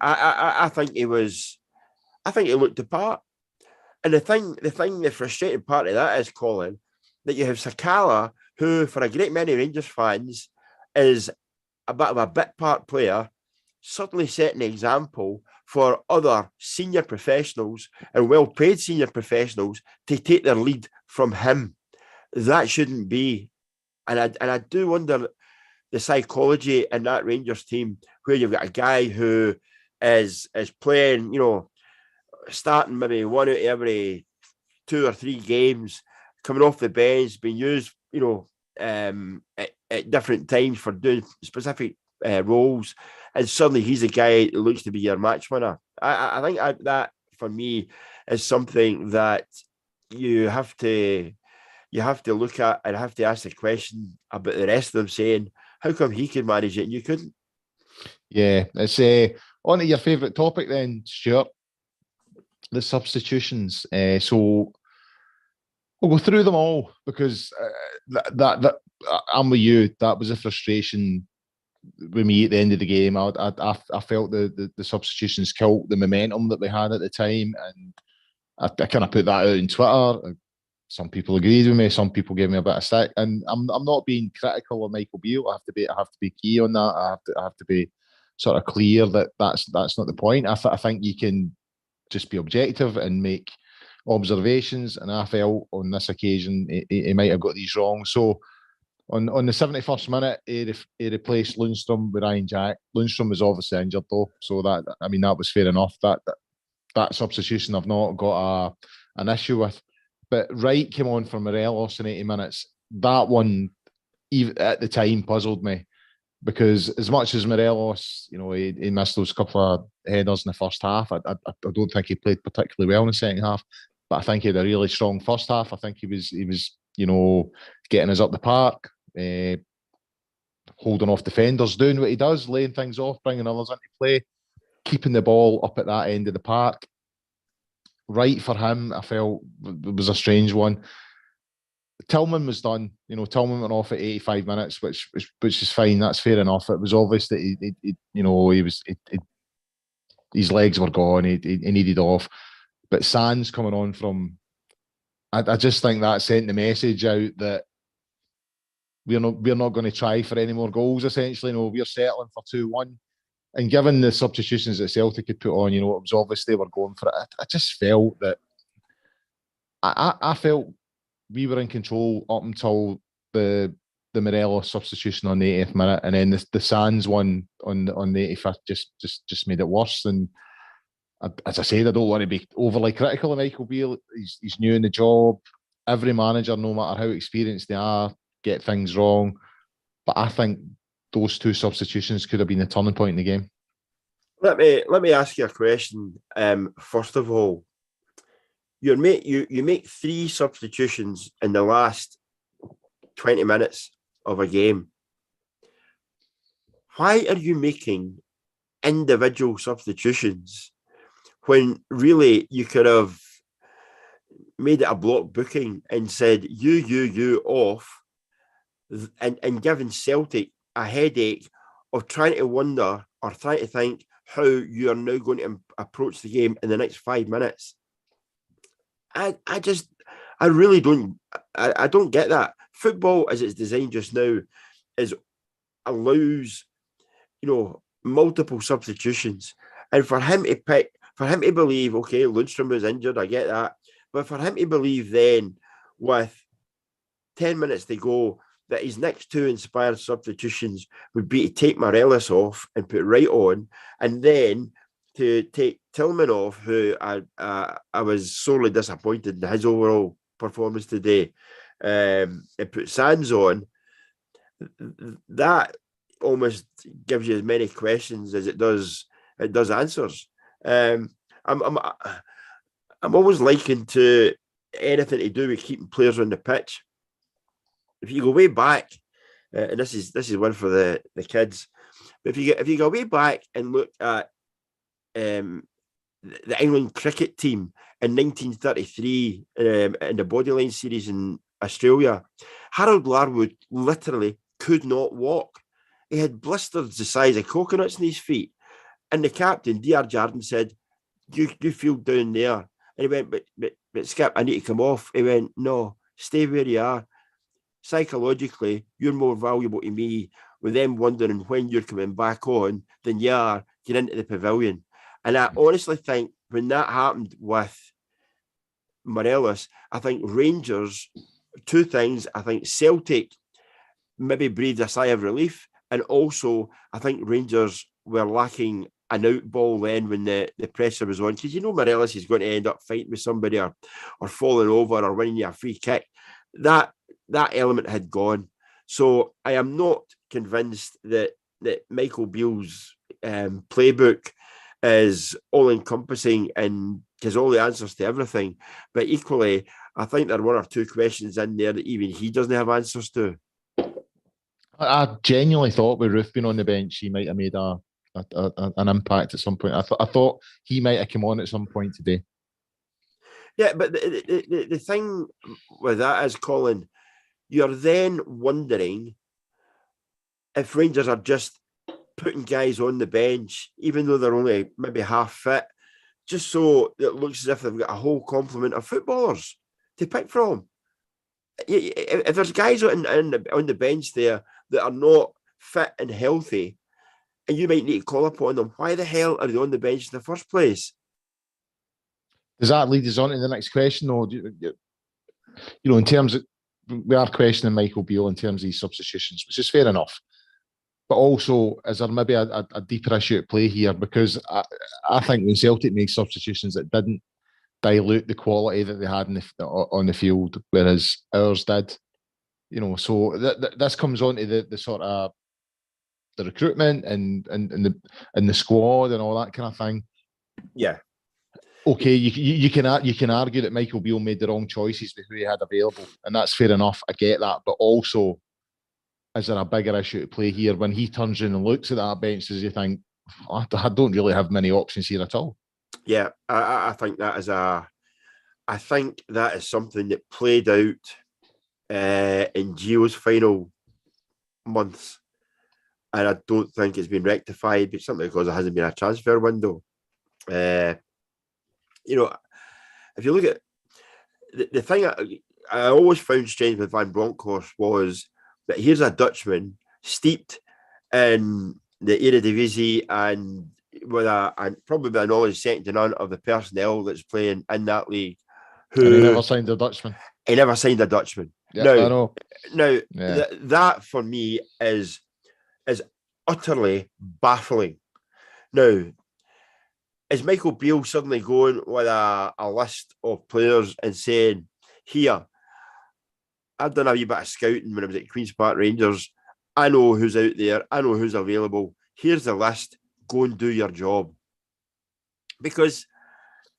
I think he was. I think he looked the part. And the frustrating part of that is, Colin, that you have Sakala, who for a great many Rangers fans is a bit of a bit part player, suddenly setting an example for other senior professionals and well-paid senior professionals to take their lead from him. That shouldn't be. And I do wonder the psychology in that Rangers team, where you've got a guy who is playing, starting maybe one out of every 2 or 3 games, coming off the bench, being used, at different times for doing specific roles, and suddenly he's a guy that looks to be your match winner. I think that for me is something that you have to look at and have to ask the question about the rest of them, saying, how come he could manage it and you couldn't? Yeah, it's on to your favourite topic then, Stuart, the substitutions. So we'll go through them all, because that I'm with you. That was a frustration with me at the end of the game. I felt the substitutions killed the momentum that we had at the time, and I kind of put that out on Twitter. Some people agreed with me. Some people gave me a bit of stick, and I'm not being critical of Michael Beale. I have to be key on that. I have to be sort of clear that that's not the point. I think you can just be objective and make observations, and I felt on this occasion he might have got these wrong. So on the 71st minute, he replaced Lundstrom with Ryan Jack. Lundstrom was obviously injured though, so that was fair enough. That substitution I've not got an issue with. But Wright came on for Morelos in 80 minutes. That one, even at the time, puzzled me, because as much as Morelos, he missed those couple of headers in the first half, I don't think he played particularly well in the second half. But I think he had a really strong first half. I think he was getting us up the park, holding off defenders, doing what he does, laying things off, bringing others into play, keeping the ball up at that end of the park. Right for him, I felt it was a strange one. Tillman was done. Tillman went off at 85 minutes, which is fine. That's fair enough. It was obvious that his legs were gone. He needed off. But Sands coming on from, I just think that sent the message out that we're not going to try for any more goals. Essentially, we're settling for 2-1. And given the substitutions that Celtic had put on, it was obvious they were going for it. I just felt that I felt we were in control up until the Morelos substitution on the 80th minute, and then the Sands one on the 85th just made it worse. And as I said, I don't want to be overly critical of Michael Beale. He's new in the job. Every manager, no matter how experienced they are, get things wrong. But I think those 2 substitutions could have been the turning point in the game. Let me ask you a question. First of all, you make 3 substitutions in the last 20 minutes of a game. Why are you making individual substitutions when really you could have made it a block booking and said, you off, and giving Celtic a headache of trying to wonder or trying to think how you are now going to approach the game in the next 5 minutes. I really don't. I don't get that. Football, as it's designed just now, allows, multiple substitutions, and for him to believe, okay, Lundstram was injured, I get that, but for him to believe then, with 10 minutes to go, that his next two inspired substitutions would be to take Morelos off and put Wright on, and then to take Tillman off, who I was sorely disappointed in his overall performance today, and put Sands on. That almost gives you as many questions as it does answers. I'm always likened to anything to do with keeping players on the pitch. If you go way back, and this is one for the kids, but if you go way back and look at the England cricket team in 1933 in the Bodyline series in Australia, Harold Larwood literally could not walk. He had blisters the size of coconuts in his feet. And the captain, D.R. Jardine, said, you feel down there. And he went, but Skip, I need to come off. He went, no, stay where you are. Psychologically, you're more valuable to me with them wondering when you're coming back on than you are get into the pavilion. And I honestly think when that happened with Morelos, I think Rangers, two things. I think Celtic maybe breathed a sigh of relief. And also, I think Rangers were lacking an out ball then when the pressure was on. Because Morelos is going to end up fighting with somebody or falling over or winning you a free kick. That element had gone. So I am not convinced that Michael Beale's playbook is all-encompassing and has all the answers to everything. But equally, I think there are one or two questions in there that even he doesn't have answers to. I genuinely thought with Roofe being on the bench, he might have made an impact at some point. I thought he might have come on at some point today. Yeah, but the thing with that is, Colin, you're then wondering if Rangers are just putting guys on the bench, even though they're only maybe half fit, just so it looks as if they've got a whole complement of footballers to pick from. If there's guys on the bench there that are not fit and healthy, and you might need to call upon them, why the hell are they on the bench in the first place? Does that lead us on to the next question, though? In terms of, we are questioning Michael Beale in terms of these substitutions, which is fair enough. But also, is there maybe a deeper issue at play here? Because I think when Celtic made substitutions, it didn't dilute the quality that they had on the field, whereas ours did. So this comes on to the sort of the recruitment and the squad and all that kind of thing. Yeah. Okay, you can argue that Michael Beale made the wrong choices with who he had available, and that's fair enough. I get that, but also, is there a bigger issue to play here when he turns in and looks at that bench? Does he think, I don't really have many options here at all? Yeah, I think that is something that played out in Gio's final months, and I don't think it's been rectified, but simply because there hasn't been a transfer window. If you look at the thing I always found strange with Van Bronckhorst was that here's a Dutchman steeped in the Eredivisie and probably a knowledge second to none of the personnel that's playing in that league. And he never signed a Dutchman. He never signed a Dutchman. Yes, I know. Now that for me is utterly baffling. Now, is Michael Beale suddenly going with a list of players and saying, here, I've done a wee bit of scouting when I was at Queen's Park Rangers. I know who's out there. I know who's available. Here's the list. Go and do your job. Because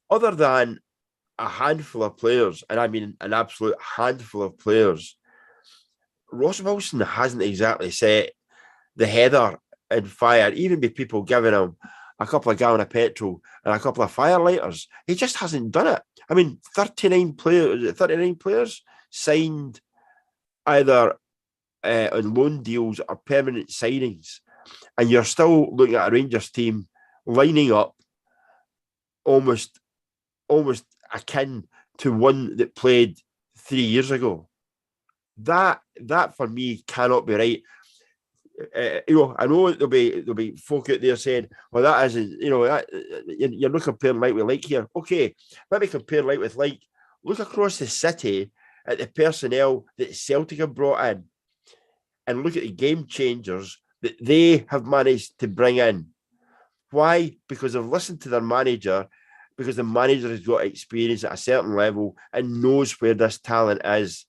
other than a handful of players, and I mean an absolute handful of players, Ross Wilson hasn't exactly set the heather in fire, even with people giving him a couple of gallon of petrol and a couple of firelighters. He just hasn't done it. I mean, 39 players signed either on loan deals or permanent signings, and you're still looking at a Rangers team lining up almost akin to one that played 3 years ago. That for me cannot be right. I know there'll be folk out there saying, "Well, that isn't," you're not comparing like with like here. Okay, let me compare like with like. Look across the city at the personnel that Celtic have brought in, and look at the game changers that they have managed to bring in. Why? Because they've listened to their manager, because the manager has got experience at a certain level and knows where this talent is.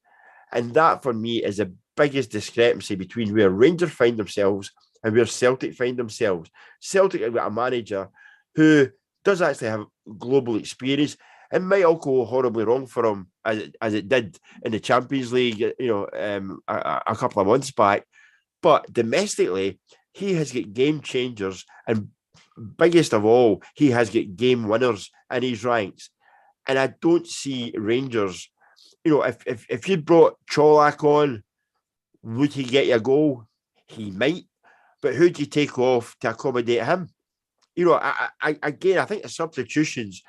And that, for me, is the biggest discrepancy between where Rangers find themselves and where Celtic find themselves. Celtic have got a manager who does actually have global experience. It might all go horribly wrong for him, as it did in the Champions League, a couple of months back. But domestically, he has got game changers, and biggest of all, he has got game winners in his ranks. And I don't see Rangers. If you brought Cholak on, would he get you a goal? He might, but who do you take off to accommodate him? I think the substitutions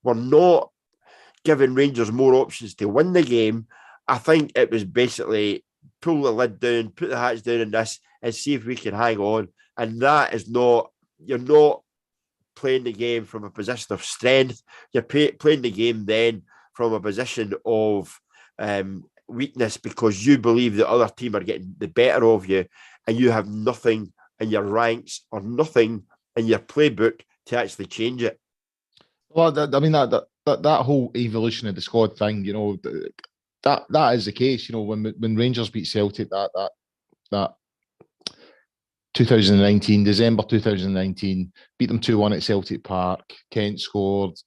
were not giving Rangers more options to win the game. I think it was basically pull the lid down, put the hats down in this, and see if we can hang on. And that is not, you're not playing the game from a position of strength. You're playing the game then from a position of weakness, because you believe the other team are getting the better of you, and you have nothing in your ranks or nothing in your playbook to actually change it. Well, that whole evolution of the squad thing, that is the case. When Rangers beat Celtic, that 2019, December 2019, beat them 2-1 at Celtic Park. Kent scored,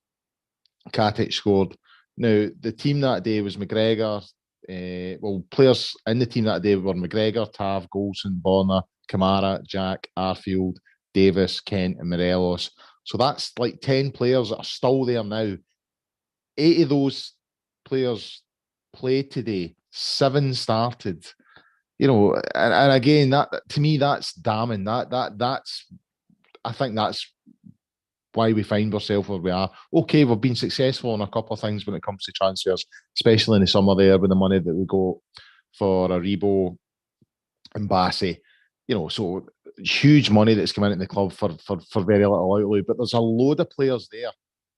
Katic scored. Now, the team that day was McGregor. Players in the team that day were McGregor, Tav, Golson, Bonner, Kamara, Jack, Arfield, Davis, Kent, and Morelos. So that's like 10 players that are still there now. 8 of those played today. 7 started. And again, that to me, that's damning. That's I think that's why we find ourselves where we are. Okay, we've been successful on a couple of things when it comes to transfers, especially in the summer there with the money that we got for Aribo and Bassey. So huge money that's come into the club for very little outlay. But there's a load of players there.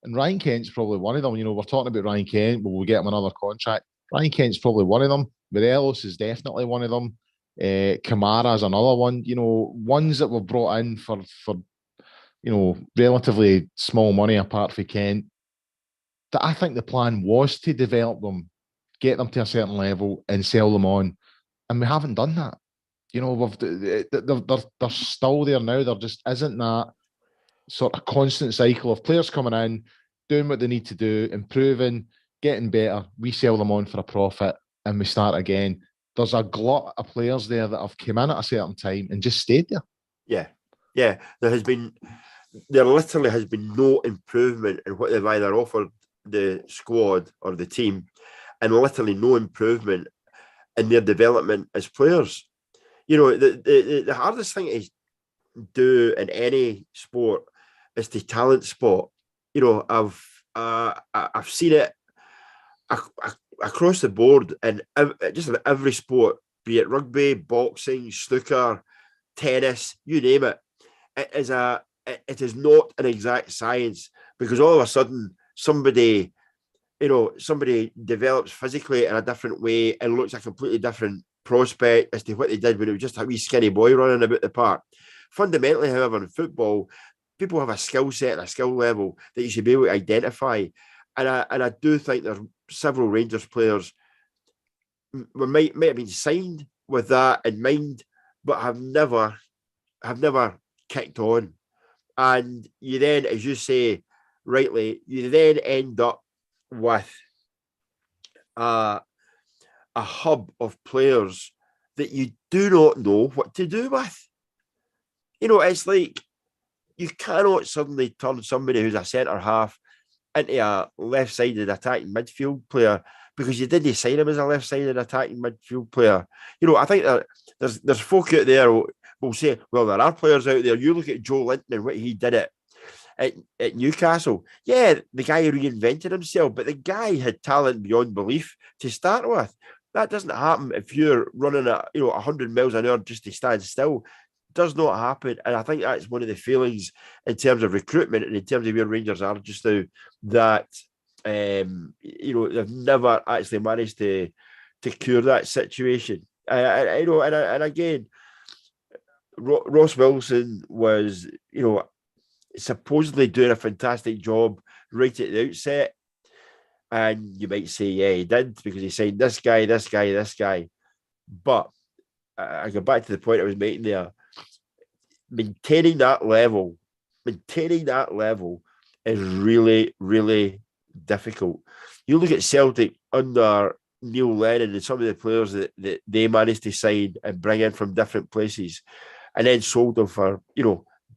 And Ryan Kent's probably one of them. We're talking about Ryan Kent, but we'll get him another contract. Ryan Kent's probably one of them. Morelos is definitely one of them. Kamara is another one. Ones that were brought in for relatively small money apart from Kent. That I think the plan was to develop them, get them to a certain level, and sell them on. And we haven't done that. They're still there now. There just isn't that sort of constant cycle of players coming in, doing what they need to do, improving, getting better. We sell them on for a profit, and we start again. There's a glut of players there that have come in at a certain time and just stayed there. Yeah. There literally has been no improvement in what they've either offered the squad or the team, and literally no improvement in their development as players. The hardest thing to do in any sport is to talent spot. I've seen it across the board in just about every sport, be it rugby, boxing, snooker, tennis, you name it. It is not an exact science, because all of a sudden somebody develops physically in a different way and looks a completely different prospect as to what they did when it was just a wee skinny boy running about the park. Fundamentally, however, in football, people have a skill set and a skill level that you should be able to identify. And I do think there's several Rangers players might have been signed with that in mind, but have never kicked on. And you then, as you say rightly, you then end up with a hub of players that you do not know what to do with. It's like you cannot suddenly turn somebody who's a centre half into a left-sided attacking midfield player because you didn't sign him as a left-sided attacking midfield player. You know, I think that there's folk out there who will say, well, there are players out there. You look at Joe Linton and what he did at Newcastle. Yeah, the guy reinvented himself, but the guy had talent beyond belief to start with. That doesn't happen if you're running at 100 miles an hour just to stand still. Does not happen, and I think that's one of the failings in terms of recruitment and in terms of where Rangers are just now. That they've never actually managed to cure that situation. And again, Ross Wilson was supposedly doing a fantastic job right at the outset, and you might say, yeah, he did because he signed this guy. But I go back to the point I was making there. Maintaining that level is really, really difficult. You look at Celtic under Neil Lennon and some of the players that they managed to sign and bring in from different places and then sold them for,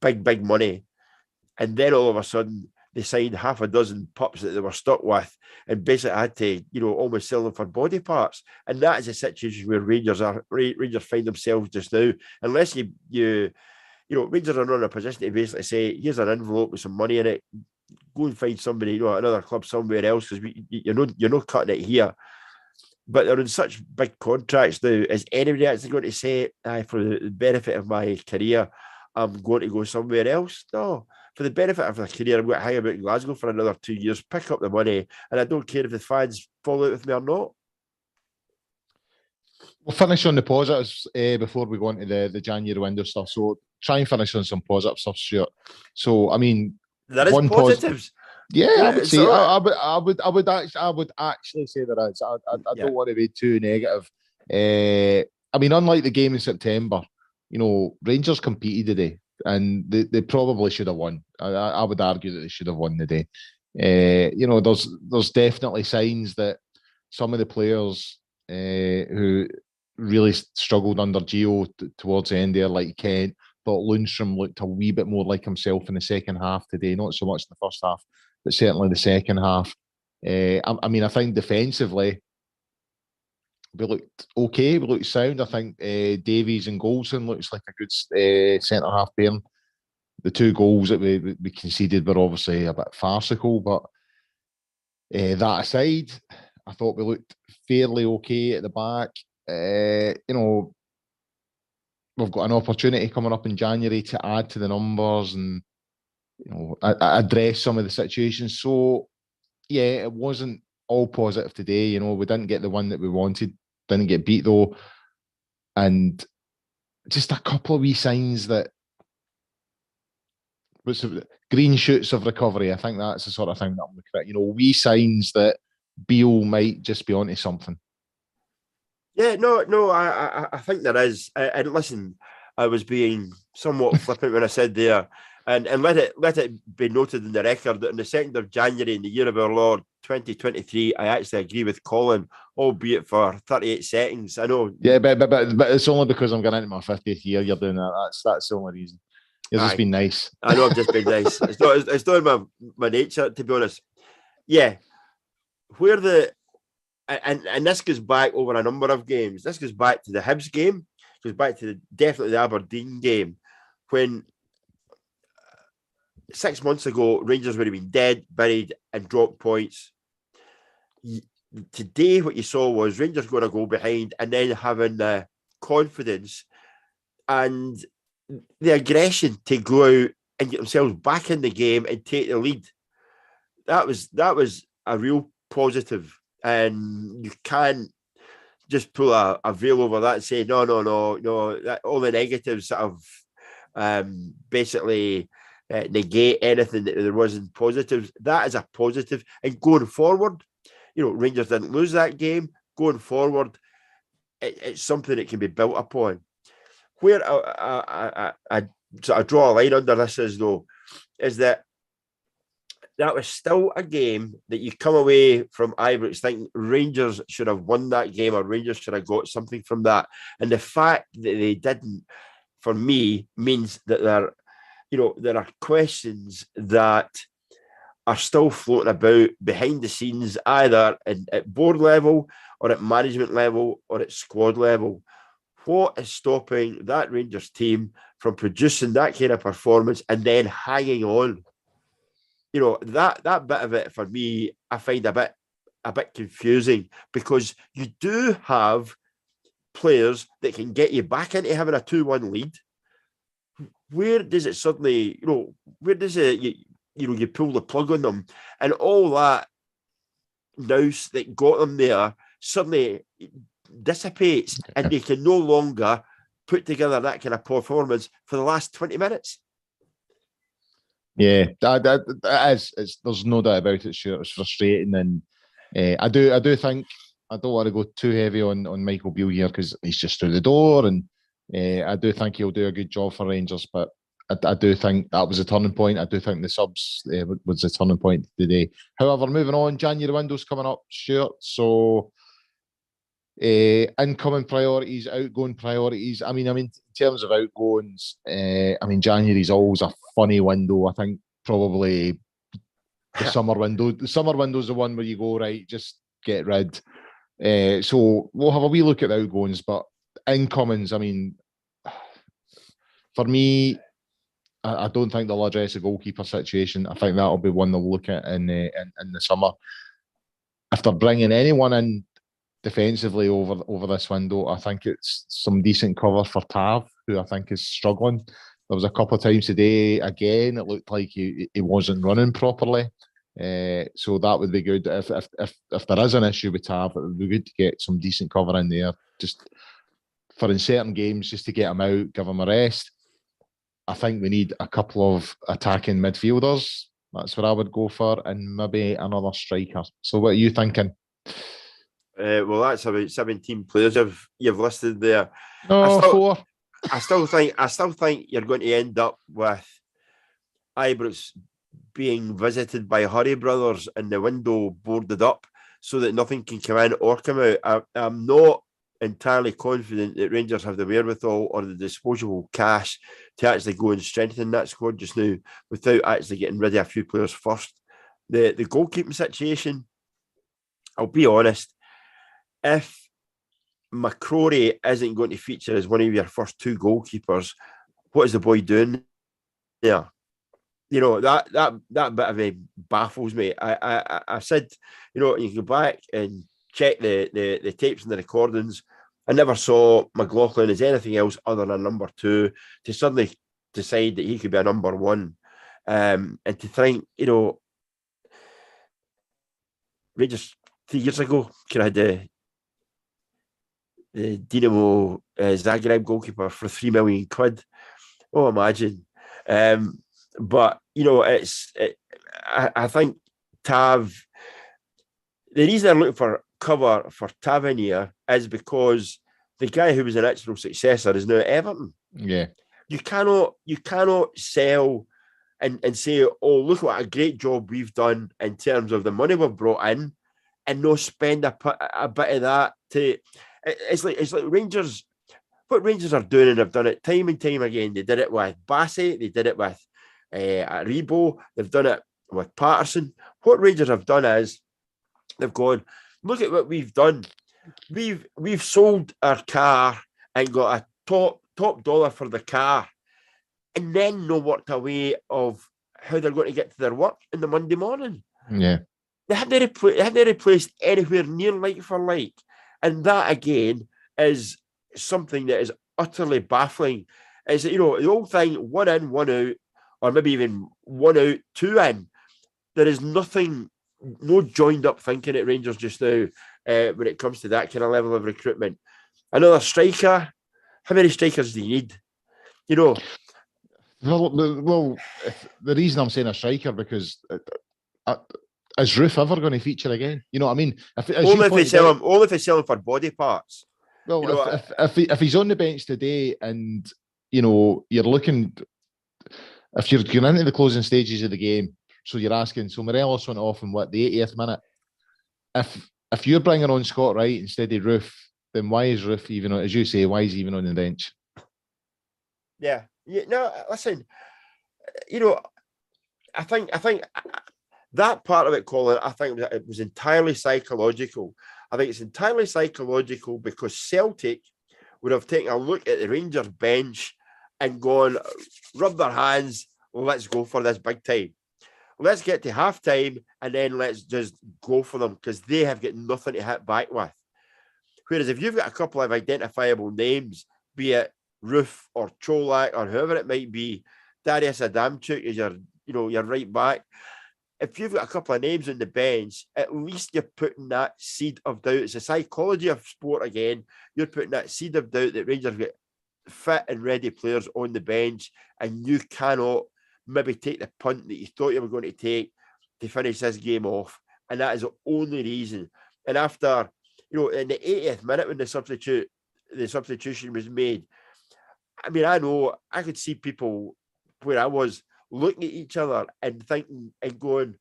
big money. And then all of a sudden they signed half a dozen pups that they were stuck with and basically had to, almost sell them for body parts. And that is a situation where Rangers find themselves just now. Unless Rangers are not in a position to basically say, here's an envelope with some money in it. Go and find somebody, another club somewhere else because you're not cutting it here. But they're in such big contracts now. Is anybody actually going to say, for the benefit of my career, I'm going to go somewhere else? No. For the benefit of my career, I'm going to hang about in Glasgow for another 2 years, pick up the money, and I don't care if the fans fall out with me or not. We'll finish on the positives before we go into the January window stuff. So try and finish on some positive stuff, Stuart. So I mean, there is positives. I would say I would actually say there is. I don't want to be too negative. I mean, unlike the game in September, Rangers competed today, and they probably should have won. I would argue that they should have won today. There's definitely signs that some of the players who really struggled under Gio towards the end there, like Kent, thought Lundstrom looked a wee bit more like himself in the second half today, not so much in the first half, but certainly the second half. I mean, I think defensively, we looked okay, we looked sound. I think Davies and Goldson looks like a good centre-half pairing. The 2 goals that we conceded were obviously a bit farcical, but that aside, I thought we looked fairly okay at the back. We've got an opportunity coming up in January to add to the numbers and address some of the situations. So yeah, it wasn't all positive today. We didn't get the one that we wanted, didn't get beat though, and just a couple of wee signs that was green shoots of recovery. I think that's the sort of thing that I'm looking at. Wee signs that Beale might just be onto something. Yeah, no, I think there is. And listen, I was being somewhat flippant when I said there, and let it be noted in the record that on the 2nd of January in the year of our Lord 2023, I actually agree with Colin, albeit for 38 seconds. I know. Yeah, but it's only because I'm going into my 50th year. You're doing that. That's the only reason. You've just been nice. I know I've just been nice. It's not in my nature, to be honest. Yeah, where and this goes back over a number of games. This goes back to the Hibs game. Goes back to definitely the Aberdeen game when 6 months ago Rangers would have been dead, buried, and dropped points. Today, what you saw was Rangers going to go behind and then having the confidence and the aggression to go out and get themselves back in the game and take the lead. That was a real positive. And you can't just pull a veil over that and say, no, that all the negatives sort of basically negate anything that there wasn't positives. That is a positive. And going forward, Rangers didn't lose that game. Going forward, it's something that can be built upon. Where I sort of draw a line under this is that was still a game that you come away from Ibrox thinking Rangers should have won that game or Rangers should have got something from that. And the fact that they didn't, for me, means that there are questions that are still floating about behind the scenes, either at board level or at management level or at squad level. What is stopping that Rangers team from producing that kind of performance and then hanging on? You know, that bit of it for me, I find a bit confusing, because you do have players that can get you back into having a 2-1 lead. Where does it suddenly, where does it, you pull the plug on them, and all that nous that got them there suddenly dissipates, and they can no longer put together that kind of performance for the last 20 minutes. Yeah, that is. There's no doubt about it. Sure, it's frustrating, and I do think I don't want to go too heavy on Michael Beale here, because he's just through the door, and I do think he'll do a good job for Rangers. But I do think that was a turning point. I do think the subs was a turning point today. However, moving on, January window's coming up, sure. So incoming priorities, outgoing priorities. I mean, in terms of outgoings, January's always a funny window. I think probably the summer window. The summer window's the one where you go, right, just get rid. So we'll have a wee look at the outgoings, but incomings, for me, I don't think they'll address the goalkeeper situation. I think that'll be one they'll look at in the summer. If they're bringing anyone in defensively over this window, I think it's some decent cover for Tav, who I think is struggling. There was a couple of times today, again, it looked like he wasn't running properly. So that would be good. If there is an issue with Tav, it would be good to get some decent cover in there, just for in certain games, just to get him out, give him a rest. I think we need a couple of attacking midfielders. That's what I would go for, and maybe another striker. So what are you thinking? Well, that's about 17 players you've listed there. No, 4. I still think you're going to end up with Ibrox being visited by Hurry Brothers and the window boarded up so that nothing can come in or come out. I'm not entirely confident that Rangers have the wherewithal or the disposable cash to actually go and strengthen that squad just now without actually getting rid of a few players first. The goalkeeping situation, I'll be honest, if McCrory isn't going to feature as one of your first 2 goalkeepers, what is the boy doing there? That bit of me baffles me. I said, you go back and check the tapes and the recordings. I never saw McLaughlin as anything else other than number 2. To suddenly decide that he could be a number 1, and to think, Rangers 3 years ago could have had the Dinamo Zagreb goalkeeper for £3 million. Oh, imagine. But I think Tav. The reason I'm looking for cover for Tavernier is because the guy who was a natural successor is now at Everton. Yeah, you cannot sell and say, oh, look what a great job we've done in terms of the money we've brought in, and not spend a bit of that to. It's like Rangers. What Rangers are doing, and have done it time and time again. They did it with Bassey. They did it with Rebo. They've done it with Patterson. What Rangers have done is they've gone, look at what we've done. We've sold our car and got a top dollar for the car, and then no worked a way of how they're going to get to their work in the Monday morning. Yeah, they haven't replaced anywhere near like for like, and that again is something that is utterly baffling. Is the old thing, 1 in, 1 out, or maybe even 1 out, 2 in. There is no joined up thinking at Rangers just now when it comes to that kind of level of recruitment. Another striker. How many strikers do you need? Well, the reason I'm saying a striker, because is Roof ever going to feature again? You know what I mean? Only if they sell him for body parts. Well, if he's on the bench today, and you're looking, if you're going into the closing stages of the game, so you're asking, so Morelos went off in the 80th minute. If you're bringing on Scott Wright instead of Roof, then why is Roof even on, as you say, why is he even on the bench? Yeah. No, listen, I think That part of it, Colin, I think it was entirely psychological. I think it's entirely psychological because Celtic would have taken a look at the Rangers bench and gone, rub their hands, let's go for this big time. Let's get to half time and then let's just go for them because they have got nothing to hit back with. Whereas if you've got a couple of identifiable names, be it Roof or Cholak or whoever it might be, Darius Adamchuk is your right back. If you've got a couple of names on the bench, at least you're putting that seed of doubt. It's the psychology of sport again. You're putting that seed of doubt that Rangers get fit and ready players on the bench, and you cannot maybe take the punt that you thought you were going to take to finish this game off. And that is the only reason. And after, in the 80th minute when the substitution was made, I mean, I know I could see people where I was looking at each other and thinking and going,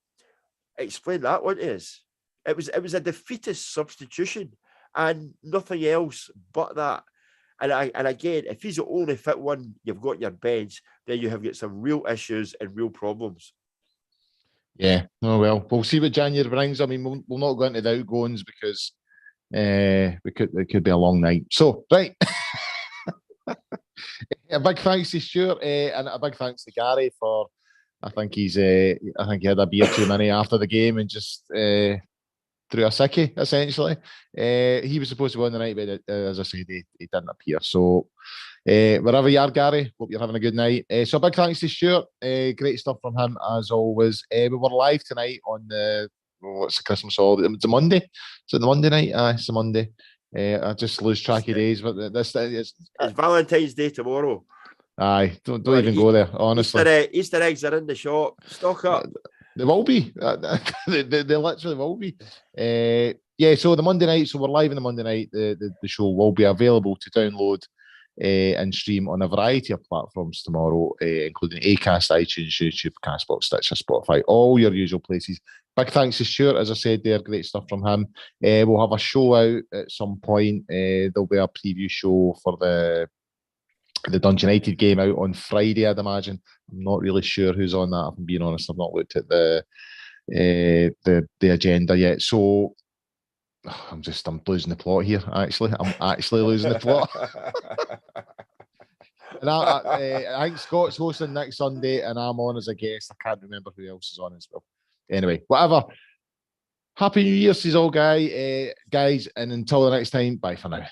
explain that one to us. It was a defeatist substitution and nothing else but that. And again, if he's the only fit one you've got in your bench, then you have got some real issues and real problems. Yeah, oh well, we'll see what January brings. I mean, we'll not go into the outgoings because it could be a long night. So, right. A big thanks to Stuart and a big thanks to Gary for. I think he had a beer too many after the game and just threw a sickie essentially. He was supposed to go on the night, but as I said, he didn't appear. So wherever you are, Gary, hope you're having a good night. So big thanks to Stuart. Great stuff from him as always. We were live tonight on what's the Christmas holiday? It's a Monday. Is it the Monday night? It's a Monday. I just lose track of days, but this it's Valentine's Day tomorrow. Aye, don't even go there. Honestly, Easter eggs are in the shop. Stock up. They will be. They literally will be. So the Monday night. So we're live on the Monday night. The show will be available to download and stream on a variety of platforms tomorrow, including Acast, iTunes, YouTube, Castbox, Stitcher, Spotify, all your usual places. Big thanks to Stuart, as I said there, great stuff from him. We'll have a show out at some point. There'll be a preview show for the Dundee United game out on Friday, I'd imagine. I'm not really sure who's on that, if I'm being honest. I've not looked at the agenda yet. So I'm losing the plot here, actually. I'm actually losing the plot. And I think Scott's hosting next Sunday and I'm on as a guest. I can't remember who else is on as well. Anyway, whatever. Happy New Year to you all, guys. And until the next time, bye for now.